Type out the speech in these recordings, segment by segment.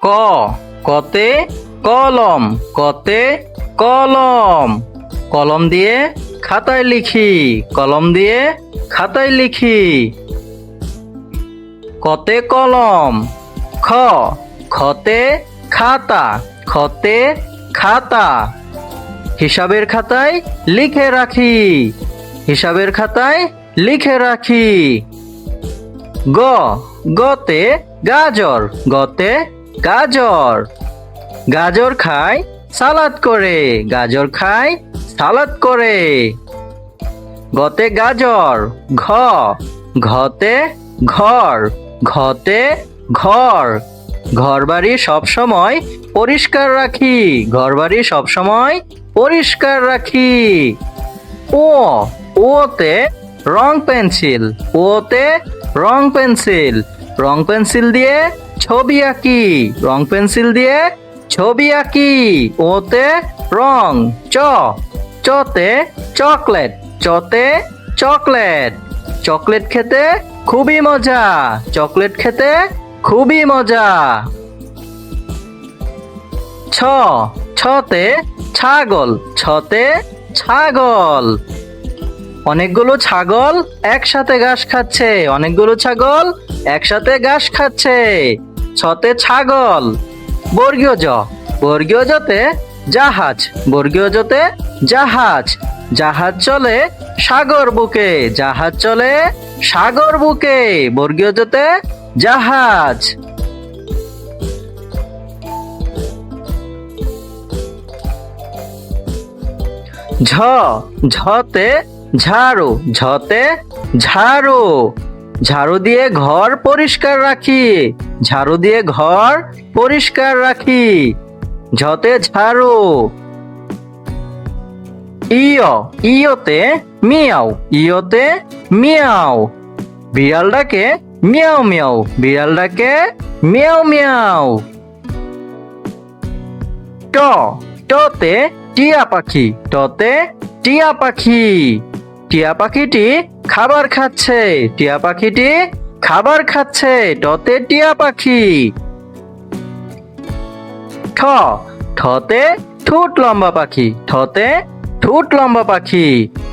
ক কতে কলম, কতে কলম। কলম দিয়ে খাতায় লিখি, কলম দিয়ে খাতায় লিখি। কতে কলম। খ খতে খাতা, খতে খাতা। হিসাবের খাতায় লিখে রাখি, হিসাবের খাতায় লিখে রাখি। গ গতে গাজর, গতে গাজর। গাজর খায় সালাদ করে, গাজর খায় সালাদ করে। গতে গাজর। ঘ ঘতে ঘর, ঘতে ঘর। ঘরবাড়ি সবসময় পরিষ্কার রাখি, ঘরবাড়ি সবসময় পরিষ্কার রাখি। ও ওতে রং পেন্সিল, ওতে রং পেন্সিল। রং পেন্সিল দিয়ে ছবি আঁকি, রং পেন্সিল দিয়ে ছবি আঁকি। ওতে রং। চ চতে চকলেট, চতে চকলেট। চকলেট খেতে খুবই মজা, চকলেট খেতে খুবই মজা। ছ ছতে ছাগল, ছতে ছাগল। অনেকগুলো ছাগল একসাথে ঘাস খাচ্ছে, অনেকগুলো ছাগল একসাথে ঘাস খাচ্ছে। ছতে ছাগল। বর্গীয় জ, বর্গীয় জতে জাহাজ, বর্গীয় জতে জাহাজ। জাহাজ চলে সাগর বুকে, জাহাজ চলে সাগর বুকে। বর্গীয় জতে জাহাজ। ঝ ঝতে ঝাড়ু, ঝতে ঝাড়ু। ঝাড়ু দিয়ে ঘর পরিষ্কার রাখি, ঝাড়ু দিয়ে ঘর পরিষ্কার রাখি। ঝতে ঝাড়ু। ইয় ইয়তে মিয়াও, ইয়তে মিয়াও। বিড়াল ডাকে মিয়াও মিয়াও, বিড়াল ডাকে মিয়াও মিয়াও। ট টতে টিয়া পাখি, টতে টিয়া পাখি। টিয়া পাখিটি খাবার খাচ্ছে, টিয়া পাখিটি খাবার খাচ্ছে। টতে টিয়া পাখি। ঠ ঠতে ঠোঁট লম্বা পাখি, ঠতে ঠোঁট লম্বা পাখি।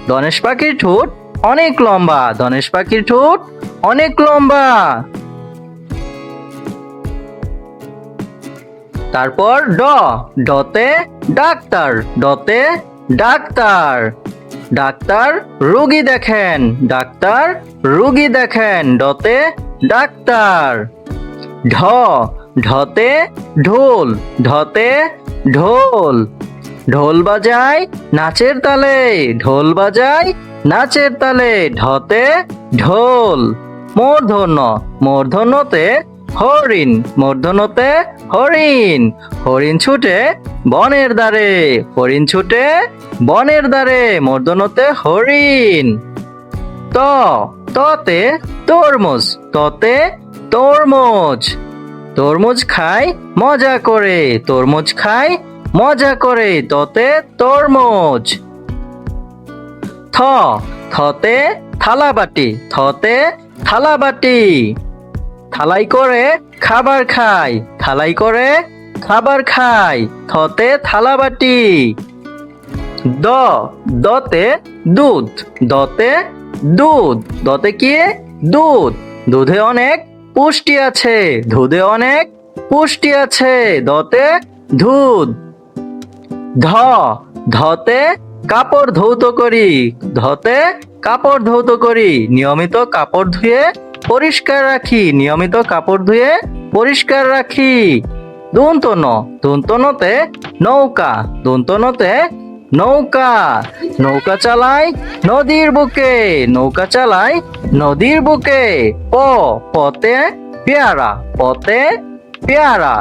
ধনেশ পাখির ঠোঁট অনেক লম্বা, ধনেশ পাখির ঠোঁট অনেক লম্বা। তারপর ড ডতে ডাক্তার, ডতে ডাক্তার। ডাক্তার রোগী দেখেন, ডাক্তার রোগী দেখেন। ডতে ডাক্তার। ঢ ঢতে ঢোল, ঢতে ঢোল। ঢোল বাজায় নাচের তালে, ঢোল বাজায় নাচের তালে। ঢতে ঢোল। মূর্ধন্য, মূর্ধন্যতে হরিণ, মূর্ধন্যতে হরিণ। হরিণ ছুটে বনের দ্বারে, হরিণ ছুটে বনের দ্বারে। মূর্ধন্যতে হরিণ। ত ততে তরমুজ, ততে তরমুজ। তরমুজ খায় মজা করে, তরমুজ খায় মজা করে। ততে তরমুজ। থ থতে থালাবাটি, থতে থালাবাটি। থালাই করে খাবার খায়, থালাই করে খাবার খায়। থতে থালাবাটি। দ দতে দুধ, দতে দুধ। দতে কি দুধ। দুধে অনেক পুষ্টি আছে, দুধে অনেক পুষ্টি আছে। দতে দুধ। ধ ধতে কাপড় ধৌত করি, ধতে কাপড় ধৌত করি। নিয়মিত কাপড় ধুয়ে পরিষ্কার রাখি, নিয়মিত কাপড় ধুয়ে পরিষ্কার রাখি। দন্ত ন দন্তনতে নৌকা, দন্তনতে নৌকা। নৌকা চালায় নদীর বুকে, নৌকা চালায় নদীর বুকে। প পতে পেয়ারা, পতে পেয়ারা।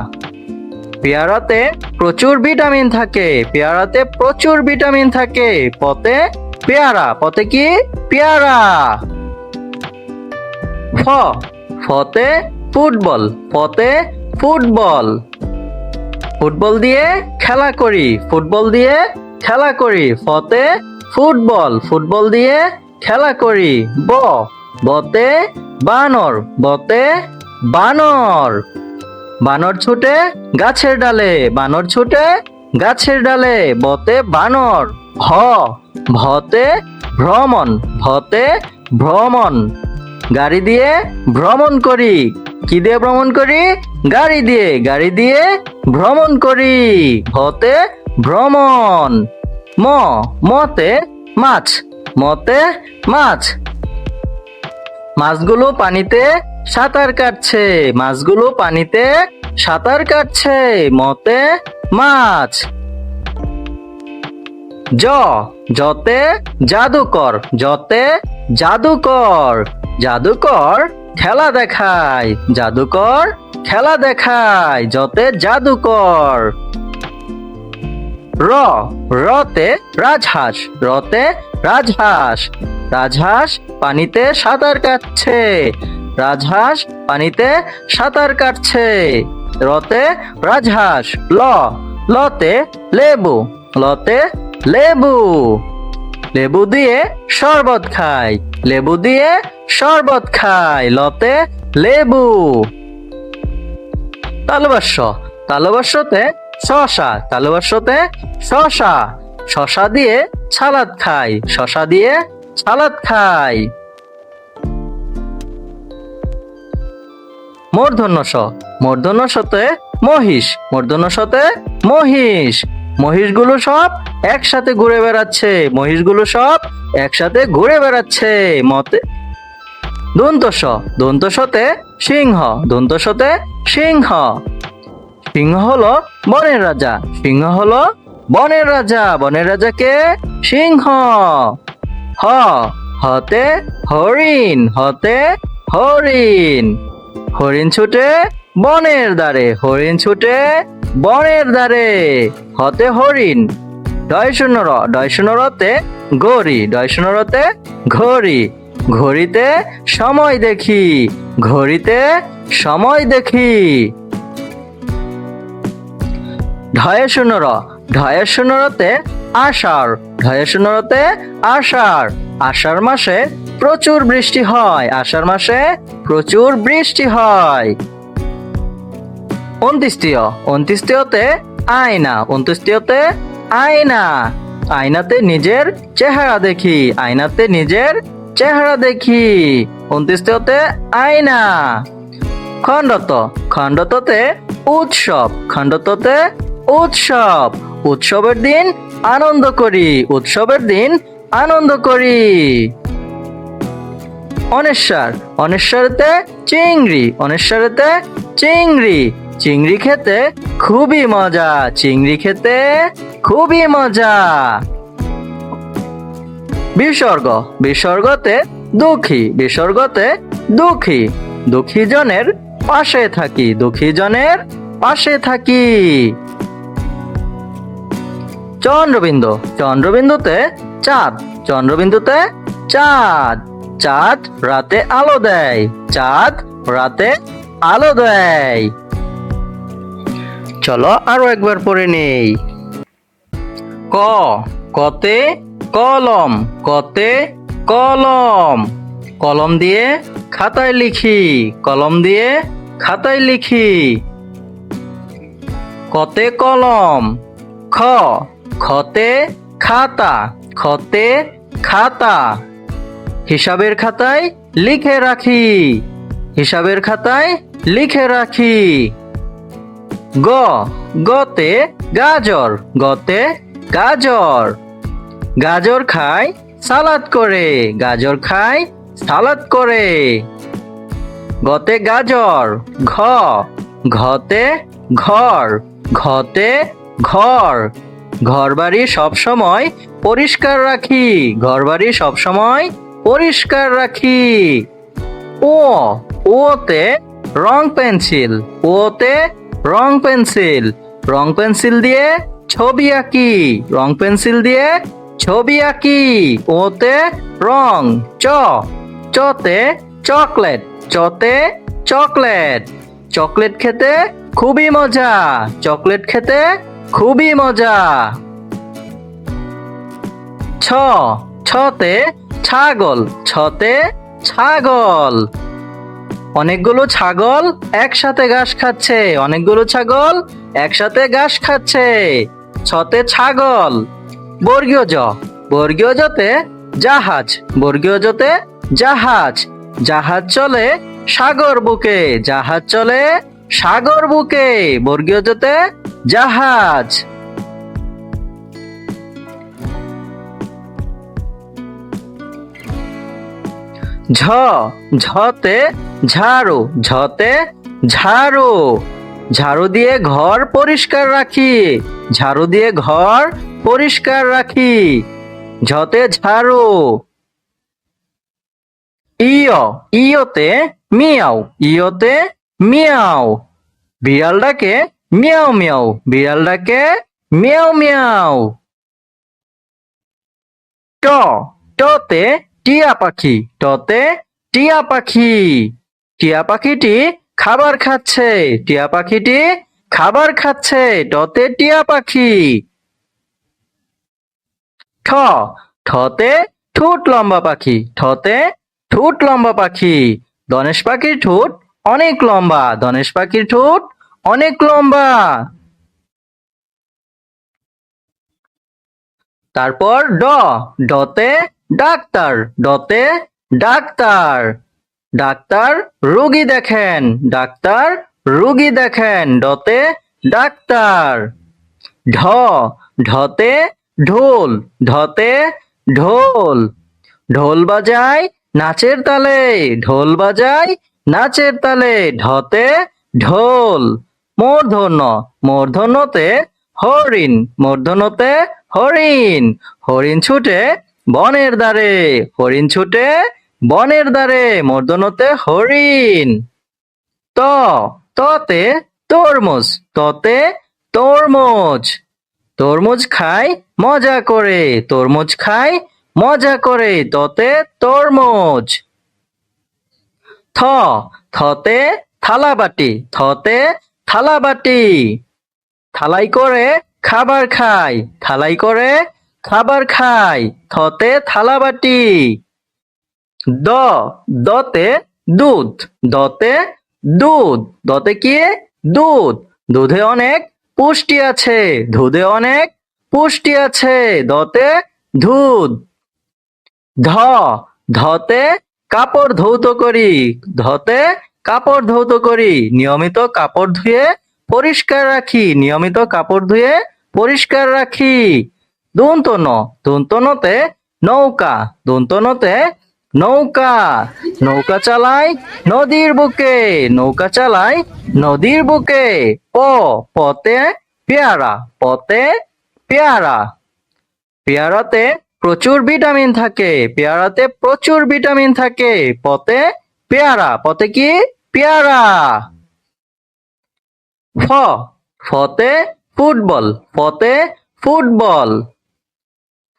পেয়ারাতে প্রচুর ভিটামিন থাকে, পেয়ারাতে প্রচুর ভিটামিন থাকে। পতে পেয়ারা, পতে কি পেয়ারা। ফ ফতে ফুটবল, ফতে ফুটবল। ফুটবল দিয়ে খেলা করি, ফুটবল দিয়ে খেলা করি। ফতে ফুটবল, ফুটবল দিয়ে খেলা করি। ব বতে বানর, বতে বানর। বানর ছুটে গাছের ডালে, বানর ছুটে গাছের ডালে। বতে বানর। ভতে ভ্রমণ, ভতে ভ্রমণ। গাড়ি দিয়ে ভ্রমণ করি। কি দিয়ে ভ্রমণ করি? গাড়ি দিয়ে, গাড়ি দিয়ে ভ্রমণ করি। ভতে ভ্রমণ। মতে মাছ, মতে মাছ। মাছগুলো পানিতে সাঁতার কাটছে, মাছগুলো পানিতে সাঁতার কাটছে। মতে মাছ। জতে জাদুকর, জতে জাদুকর। জাদুকর খেলা দেখায়, জাদুকর খেলা দেখায়। জতে জাদুকর। রতে রাজহাঁস, রতে রাজহাঁস। রাজহাঁস পানিতে সাঁতার কাটছে, রাজহাঁস পানিতে সাঁতার কাটছে। রতে রাজহাঁস। লতে লেবু, লতে লেবু। লেবু দিয়ে শরবত খায়, লেবু দিয়ে শরবত খায়। লতে লেবু। তালবাস্য, তালবাস্যতে শশা, তালবাস্যতে শশা। শশা দিয়ে সালাদ খায়, শশা দিয়ে সালাদ খায়। মূর্ধন্য ষ, মূর্ধন্য শতে মহিষ, মূর্ধন্য শতে মহিষ। মহিষগুলো সব একসাথে ঘুরে বেড়াচ্ছে, মহিষগুলো সব একসাথে ঘুরে বেড়াচ্ছে। মতে দন্ত স, দন্ত শতে সিংহ, দন্ত শতে সিংহ। সিংহ হলো বনের রাজা, সিংহ হলো বনের রাজা। বনের রাজাকে সিংহ। হতে হরিণ, হতে হরিণ। হরিণ ছুটে বনের দ্বারে, হরিণ ছুটে বনের দ্বারে। হতে হরিণ। ডয় শূন্য র, ডয় শূন্য রতে ঘড়ি, ডয় শূন্য রতে ঘড়ি। ঘড়িতে সময় দেখি, ঘড়িতে সময় দেখি। ঢয়ে শূন্য র, ঢয়ে শূন্য রতে আষাঢ়, ঢয়ে শূন্য রতে আষাঢ়। আষাঢ় মাসে প্রচুর বৃষ্টি হয়, আষাঢ় মাসে প্রচুর বৃষ্টি হয়। অন্ত্যেষ্টিয়, অন্ত্যেষ্টিয়তে আয়না, অন্ত্যেষ্টিয়তে আয়না। আয়নাতে নিজের চেহারা দেখি, আয়নাতে নিজের চেহারা দেখি। অন্ত্যেষ্টিয়তে আয়না। খণ্ডত, খণ্ডততে উৎসব, খণ্ডততে উৎসব। উৎসবের দিন আনন্দ করি, উৎসবের দিন আনন্দ করি। অনেশ্বর, অনেশ্বরেতে চিংড়ি, অনেশ্বরেতে চিংড়ি। চিংড়ি খেতে খুবই মজা, চিংড়ি খেতে খুবই মজা। বিসর্গ, বিসর্গতে দুঃখী, বিসর্গতে দুঃখী। দুঃখী জনের পাশে থাকি, দুঃখী জনের পাশে থাকি। চন্দ্রবিন্দু, চন্দ্রবিন্দুতে চাঁদ, চন্দ্রবিন্দুতে চাঁদ। চাঁদ রাতে আলো দেয়, চাঁদ রাতে আলো দেয়। চলো আরো একবার পড়ে নেই। কতে কলম, কতে কলম। কলম দিয়ে খাতায় লিখি, কলম দিয়ে খাতায় লিখি। কতে কলম। খতে খাতা, খতে খাতা। হিসাবের খাতায় লিখে রাখি, হিসাবের খাতায় লিখে রাখি। গতে গাজর, গতে গাজর। গাজর খায় সালাদ করে, গাজর খায় সালাদ করে। গতে গাজর। ঘতে ঘর, ঘতে ঘর। ঘরবাড়ি সব সময় পরিষ্কার রাখি, ঘরবাড়ি সব সময় পরিষ্কার রাখি। ওতে রং পেন্সিল, ওতে রং পেন্সিল। রং পেন্সিল দিয়ে ছবি আঁকি, রং পেন্সিল দিয়ে ছবি আঁকি। ওতে রং। চতে চকলেট, চতে চকলেট। চকলেট খেতে খুবই মজা, চকলেট খেতে খুবই মজা। ছতে ছাগল, ছতে ছাগল। অনেকগুলো ছাগল একসাথে ঘাস খাচ্ছে, অনেকগুলো ছাগল একসাথে ঘাস খাচ্ছে। ছতে ছাগল। বর্গীয় জ, বর্গীয় জতে জাহাজ, বর্গীয় জতে জাহাজ। জাহাজ চলে সাগর বুকে, জাহাজ চলে সাগর বুকে, বর্গীয় জতে জাহাজ। ঝ, ঝতে ঝাড়ু, ঝতে ঝাড়ু। ঝাড়ু দিয়ে ঘর পরিষ্কার রাখি, ঝাড়ু দিয়ে ঘর পরিষ্কার রাখি, ঝতে ঝাড়ু। ইয়, ইয়তে মিয়াও, ইয়তে মিয়াও। বিড়াল ডাকে মিয়াও মিয়াও, বিড়াল ডাকে মিয়াও মিয়াও। ট, টতে টিয়া পাখি, টতে টিয়া পাখি। টিয়া পাখিটি খাবার খাচ্ছে, টিয়া পাখিটি খাবার খাচ্ছে, টতে টিয়া পাখি। ঠ, ঠতে ঠোঁট লম্বা পাখি, ঠতে ঠোঁট লম্বা পাখি। ধনেশ পাখির ঠোঁট অনেক লম্বা, ধনেশ পাখির ঠোঁট অনেক লম্বা। তারপর ড, ডতে ডাক্তার, ডতে ডাক্তার। ডাক্তার রোগী দেখেন, ডাক্তার রোগী দেখেন, ডতে ডাক্তার। ঢ, ঢতে ঢোল, ঢতে ঢোল। ঢোল বাজায় নাচের তালে, ঢোল বাজায় নাচের তালে, ঢতে ঢোল। মূর্ধন্য, মূর্ধন্যতে হরিণ, মূর্ধন্যতে হরিণ। হরিণ ছুটে বনের দ্বারে, হরিণ ছুটে বনের দ্বারে, মূর্ধন্যতে হরিণ। ত, ততে তরমুজ, ততে তরমুজ। তরমুজ খায় মজা করে, তরমুজ খায় মজা করে, ততে তরমুজ। থ, থতে থালাবাটি, থতে থালাবাটি। থালাই করে খাবার খায়, থালাই করে খাবার খায়, থতে থালাবাটি। দ, দতে দুধ, দতে দুধ। দতে কি? দুধ। দুধে অনেক পুষ্টি আছে, দুধে অনেক পুষ্টি আছে, দতে দুধ। ধ, ধতে কাপড় ধৌত করি, ধতে কাপড় ধৌত করি। নিয়মিত কাপড় ধুয়ে পরিষ্কার রাখি, নিয়মিত কাপড় ধুয়ে পরিষ্কার রাখি। দন্ত ন, দন্ত নতে নৌকা, দন্ত নতে নৌকা। নৌকা চালায় নদীর বুকে, নৌকা চালায় নদীর বুকে। প, পতে পেয়ারা, পতে পেয়ারা। পেয়ারাতে প্রচুর ভিটামিন থাকে, পেয়ারাতে প্রচুর ভিটামিন থাকে, পতে পেয়ারা, পতে কি? পেয়ারা। ফ, ফতে ফুটবল, ফতে ফুটবল।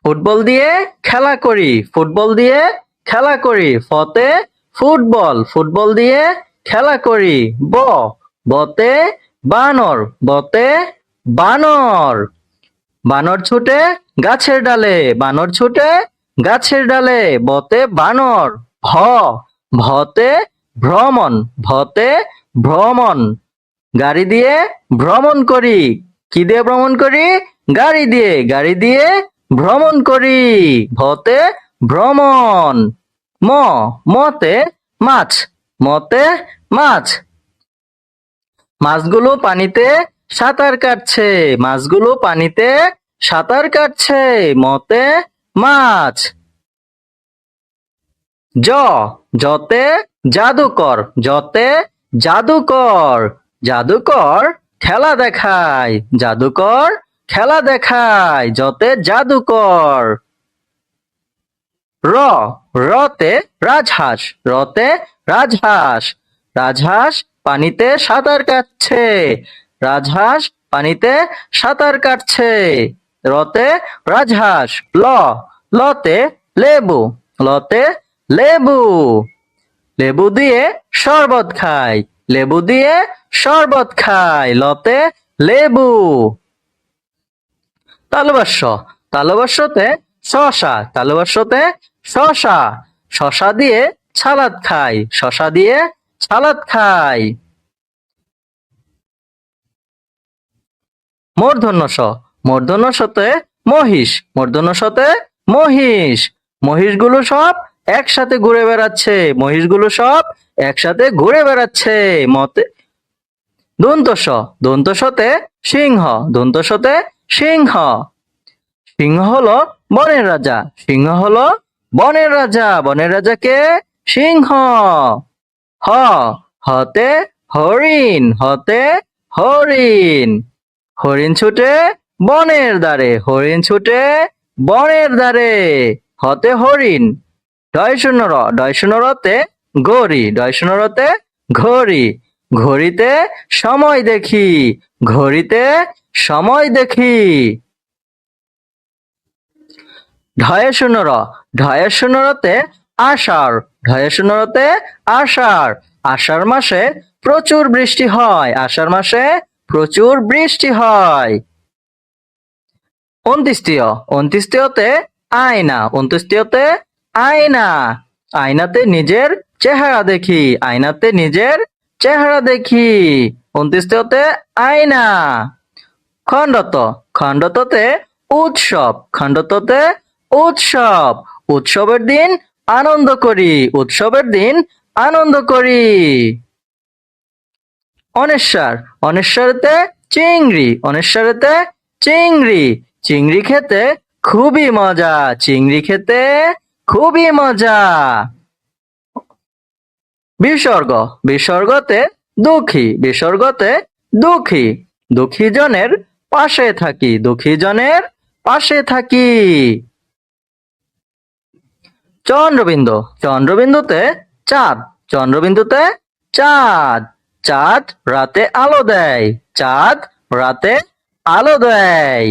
ফুটবল দিয়ে খেলা করি, ফুটবল দিয়ে খেলা করি, ফতে ফুটবল, ফুটবল দিয়ে খেলা করি। ব, বতে বানর, বতে বানর। বানর ছুটে গাছের ডালে, বানর ছুটে গাছের ডালে, বতে বানর। ভ, ভতে ভ্রমণ, ভতে ভ্রমণ। গাড়ি দিয়ে ভ্রমণ করি, কি দিয়ে ভ্রমণ করি? গাড়ি দিয়ে, গাড়ি দিয়ে ভ্রমণ করি, ভতে ভ্রমণ। ম, মতে মাছ, মতে মাছ। মাছগুলো পানিতে সাঁতার কাটছে, মাছগুলো পানিতে সাঁতার কাটছে, মতে মাছ। জ, জতে জাদুকর, জতে জাদুকর। জাদুকর খেলা দেখায়, জাদুকর খেলা দেখায়, জতে জাদুকর। র, রতে রাজহাঁস, রতে রাজহাঁস। রাজহাঁস পানিতে সাঁতার কাটছে, রাজহাঁস পানিতে সাঁতার কাটছে, রতে রাজহাঁস। ল, লতে লেবু, লতে লেবু। লেবু দিয়ে শরবত খায়, লেবু দিয়ে শরবত খায়, লতে লেবু। তালবাস্য, তালবাস্যতে শশা, তালবাস্যতে শশা। শশা দিয়ে সালাদ খায়, শশা দিয়ে সালাদ খায়। মূর্ধন্য ষ, মূর্ধন্য শতে মহিষ, মূর্ধন্য শতে মহিষ। মহিষগুলো সব একসাথে ঘুরে বেড়াচ্ছে, মহিষগুলো সব একসাথে ঘুরে বেড়াচ্ছে। মতে দন্ত স, দন্ত শতে সিংহ, দন্ত শতে সিংহ। সিংহ হলো বনের রাজা, সিংহ হলো বনের রাজা, বনের রাজাকে সিংহ। হ, হতে হরিণ, হতে হরিণ। হরিণ ছুটে বনের দ্বারে, হরিণ ছুটে বনের দ্বারে। হতে হরিণ। ডয় শূন্য র, ডয় শূন্য রতে ঘড়ি, ডয় শূন্য রতে ঘড়ি। ঘড়িতে সময় দেখি, ঘড়িতে সময় দেখি। ঢয়ে শূন্য র, ঢয়ে শূন্য রতে আষাঢ়, ঢয়ে শূন্য রতে আষাঢ়। আষাঢ় মাসে প্রচুর বৃষ্টি হয়, আষাঢ় মাসে প্রচুর বৃষ্টি হয়। অন্ত্যেষ্টিয়, অন্ত্যেষ্টিয়তে আয়না, অন্ত্যেষ্টিয়তে আয়না। আয়নাতে নিজের চেহারা দেখি, আয়নাতে নিজের চেহারা দেখি। অন্ত্যেষ্টিয়তে আয়না। খণ্ডত, খণ্ডততে উৎসব, খণ্ডততে উৎসব। উৎসবের দিন আনন্দ করি, উৎসবের দিন আনন্দ করি। অনেশ্বর, অনেশ্বরেতে চিংড়ি, অনেশ্বরেতে চিংড়ি। চিংড়ি খেতে খুবই মজা, চিংড়ি খেতে খুবই মজা। বিসর্গ, বিসর্গতে দুঃখী, বিসর্গতে দুঃখী। দুঃখী জনের পাশে থাকি, দুঃখী জনের পাশে থাকি। চন্দ্রবিন্দু, চন্দ্রবিন্দুতে চাঁদ, চন্দ্রবিন্দুতে চাঁদ। চাঁদ রাতে আলো দেয়, চাঁদ রাতে আলো দেয়।